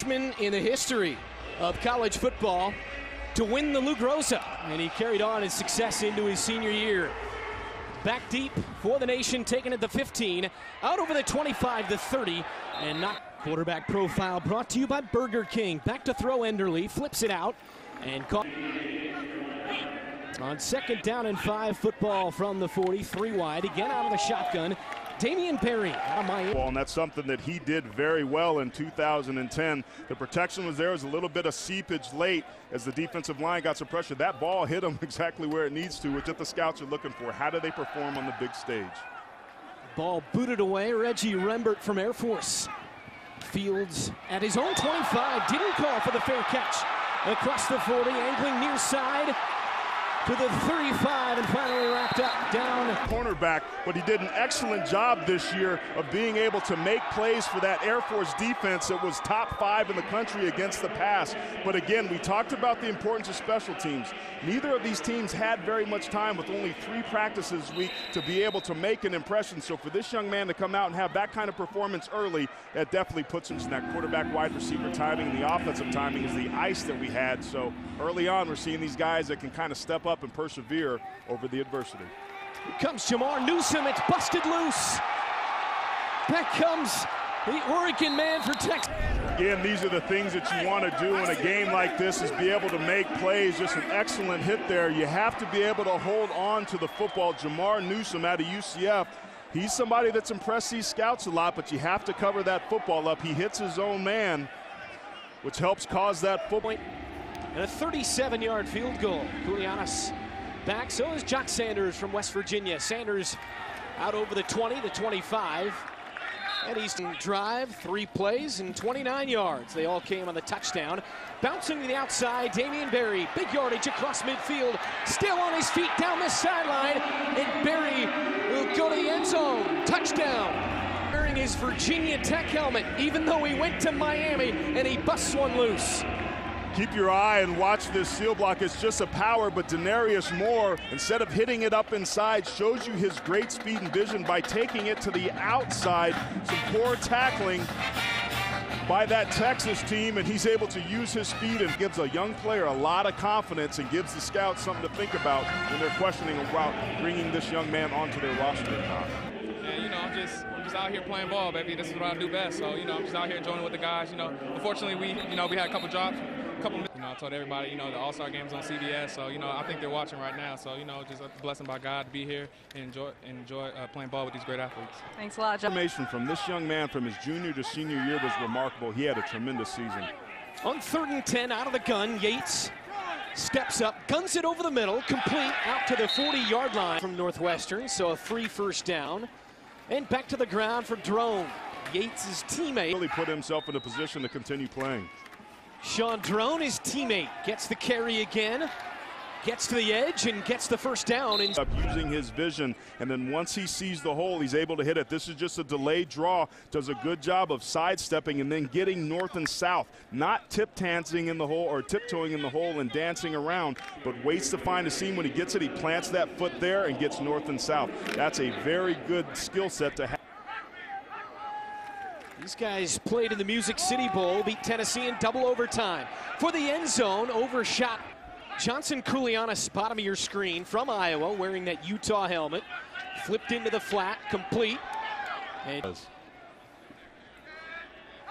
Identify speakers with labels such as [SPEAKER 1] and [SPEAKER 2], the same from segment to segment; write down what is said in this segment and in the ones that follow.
[SPEAKER 1] In the history of college football to win the Lou Groza, and he carried on his success into his senior year. Back deep for the nation, taking it the 15, out over the 25, the 30, and not. Quarterback profile brought to you by Burger King. Back to throw, Enderle flips it out and caught. On 2nd down and 5, football from the 40, 3 wide, again out of the shotgun. Damian Perry out of Miami.
[SPEAKER 2] And that's something that he did very well in 2010. The protection was there. It was a little bit of seepage late as the defensive line got some pressure. That ball hit him exactly where it needs to, which what the scouts are looking for. How do they perform on the big stage?
[SPEAKER 1] Ball booted away. Reggie Rembert from Air Force. Fields at his own 25. Didn't call for the fair catch. Across the 40, angling near side to the 35, and finally wrapped up down.
[SPEAKER 2] Cornerback, but he did an excellent job this year of being able to make plays for that Air Force defense that was top 5 in the country against the pass. But again, we talked about the importance of special teams. Neither of these teams had very much time with only 3 practices a week to be able to make an impression. So for this young man to come out and have that kind of performance early, that definitely puts him in that quarterback wide receiver timing, and the offensive timing is the ice that we had. So early on, we're seeing these guys that can kind of step up and persevere over the adversity.
[SPEAKER 1] Here comes Jamar Newsome. It's busted loose. Back comes the Oregon man for Texas.
[SPEAKER 2] Again, these are the things that you want to do in a game like this, is be able to make plays. Just an excellent hit there. You have to be able to hold on to the football. Jamar Newsome out of UCF, he's somebody that's impressed these scouts a lot, but you have to cover that football up. He hits his own man, which helps cause that football.
[SPEAKER 1] And a 37-yard field goal. Koulianos back, so is Jock Sanders from West Virginia. Sanders out over the 20, the 25. And he's drive, 3 plays, and 29 yards. They all came on the touchdown. Bouncing to the outside, Damian Berry, big yardage across midfield. Still on his feet down the sideline, and Berry will go to the end zone. Touchdown. Wearing his Virginia Tech helmet, even though he went to Miami, and he busts one loose.
[SPEAKER 2] Keep your eye and watch this seal block. It's just a power, but Denarius Moore, instead of hitting it up inside, shows you his great speed and vision by taking it to the outside. Some poor tackling by that Texas team, and he's able to use his speed and gives a young player a lot of confidence and gives the scouts something to think about when they're questioning about bringing this young man onto their roster.
[SPEAKER 3] And, you know, I'm just out here playing ball, baby. This is what I do best. So, you know, I'm just out here joining with the guys. You know, unfortunately, we had a couple drops. I told everybody, you know, the All-Star game's on CBS, so, you know, I think they're watching right now. So, you know, just a blessing by God to be here and enjoy playing ball with these great athletes.
[SPEAKER 4] Thanks a lot, John.
[SPEAKER 2] Information from this young man from his junior to senior year was remarkable. He had a tremendous season.
[SPEAKER 1] On 3rd and 10, out of the gun, Yates steps up, guns it over the middle, complete out to the 40-yard line from Northwestern, so a free first down. And back to the ground for Drone. Yates' teammate
[SPEAKER 2] Really put himself in a position to continue playing.
[SPEAKER 1] Sean Drone, his teammate, gets the carry again, gets to the edge and gets the first down.
[SPEAKER 2] Up using his vision, and then once he sees the hole, he's able to hit it. This is just a delayed draw. Does a good job of sidestepping and then getting north and south, not tip-tancing in the hole or tiptoeing in the hole and dancing around, but waits to find a seam. When he gets it, he plants that foot there and gets north and south. That's a very good skill set to have.
[SPEAKER 1] These guys played in the Music City Bowl, beat Tennessee in double overtime. For the end zone, overshot. Johnson Koulianos, bottom of your screen, from Iowa, wearing that Utah helmet. Flipped into the flat, complete. And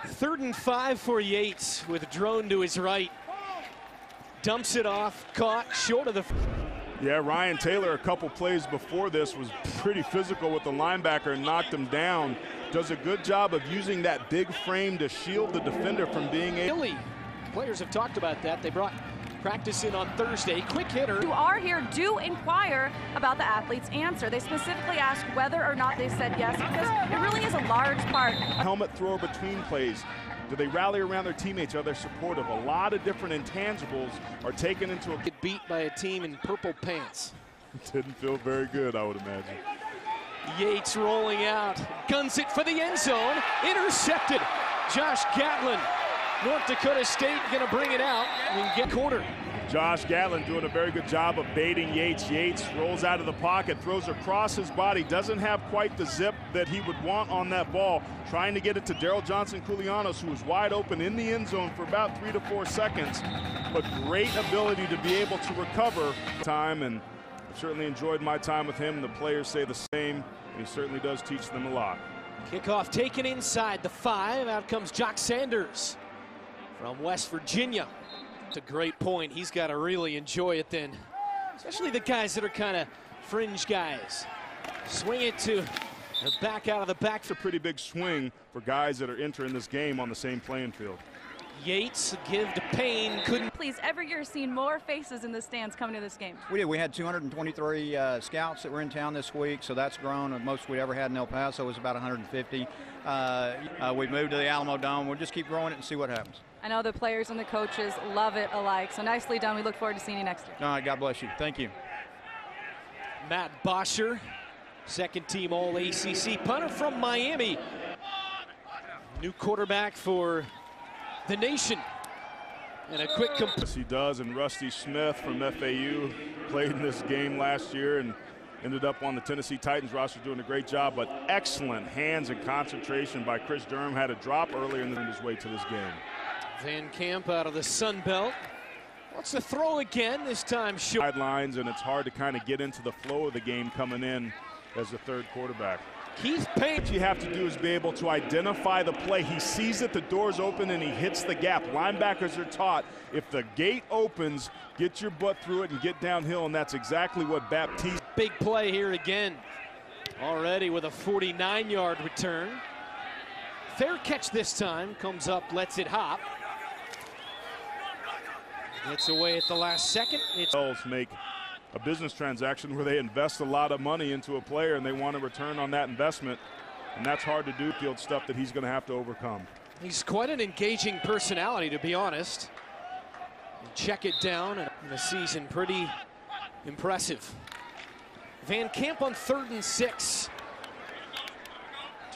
[SPEAKER 1] 3rd and 5 for Yates with Drone to his right. Dumps it off, caught short of the...
[SPEAKER 2] Yeah, Ryan Taylor a couple plays before this was pretty physical with the linebacker and knocked him down. Does a good job of using that big frame to shield the defender from being able.
[SPEAKER 1] Players have talked about that. They brought practice in on Thursday. Quick hitter.
[SPEAKER 4] You are here, do inquire about the athlete's answer. They specifically asked whether or not they said yes, because it really is a large part.
[SPEAKER 2] Helmet thrower between plays. Do they rally around their teammates? Are they supportive? A lot of different intangibles are taken into account.
[SPEAKER 1] Get beat by a team in purple pants.
[SPEAKER 2] Didn't feel very good, I would imagine.
[SPEAKER 1] Yates rolling out, guns it for the end zone, intercepted. Josh Gatlin, North Dakota State gonna bring it out and get quarter.
[SPEAKER 2] Josh Gatlin doing a very good job of baiting Yates. Yates rolls out of the pocket, throws across his body, doesn't have quite the zip that he would want on that ball, trying to get it to Daryl Johnson-Koulianos, who was wide open in the end zone for about 3 to 4 seconds, but great ability to be able to recover time, and I've certainly enjoyed my time with him. The players say the same, and he certainly does teach them a lot.
[SPEAKER 1] Kickoff taken inside the 5. Out comes Jock Sanders from West Virginia. It's a great point. He's got to really enjoy it then, especially the guys that are kind of fringe guys. Swing it to the back out of the back.
[SPEAKER 2] It's a pretty big swing for guys that are entering this game on the same playing field.
[SPEAKER 1] Yates give to Payne, couldn't.
[SPEAKER 4] Please, every year seen more faces in the stands coming to this game.
[SPEAKER 5] We did. We had 223 scouts that were in town this week, so that's grown. The most we'd ever had in El Paso was about 150. We moved to the Alamo Dome. We'll just keep growing it and see what happens.
[SPEAKER 4] I know the players and the coaches love it alike, so nicely done. We look forward to seeing you next year.
[SPEAKER 5] All right, God bless you. Thank you.
[SPEAKER 1] Matt Bosher, second team All-ACC punter from Miami. New quarterback for the nation. And a quick
[SPEAKER 2] Yes, he does. And Rusty Smith from FAU played in this game last year and ended up on the Tennessee Titans roster, doing a great job, but excellent hands and concentration by Chris Durham. Had a drop earlier in his way to this game.
[SPEAKER 1] Van Camp out of the Sun Belt. Wants to throw again, this time short.
[SPEAKER 2] Sidelines, and it's hard to kind of get into the flow of the game coming in as the third quarterback.
[SPEAKER 1] Keith Payne.
[SPEAKER 2] What you have to do is be able to identify the play. He sees that the door's open and he hits the gap. Linebackers are taught, if the gate opens, get your butt through it and get downhill, and that's exactly what Baptiste.
[SPEAKER 1] Big play here again. Already with a 49-yard return. Fair catch this time. Comes up, lets it hop. Gets away at the last second. It's
[SPEAKER 2] make a business transaction where they invest a lot of money into a player and they want a return on that investment, and that's hard to do. Field stuff that he's going to have to overcome.
[SPEAKER 1] He's quite an engaging personality, to be honest. And check it down in the season, pretty impressive. Van Camp on 3rd and 6.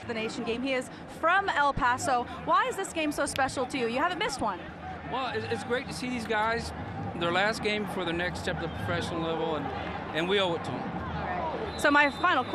[SPEAKER 4] The nation game. He is from El Paso. Why is this game so special to you? You haven't missed one.
[SPEAKER 6] Well, it's great to see these guys, their last game before their next step to the professional level, and we owe it to them.
[SPEAKER 4] So my final question.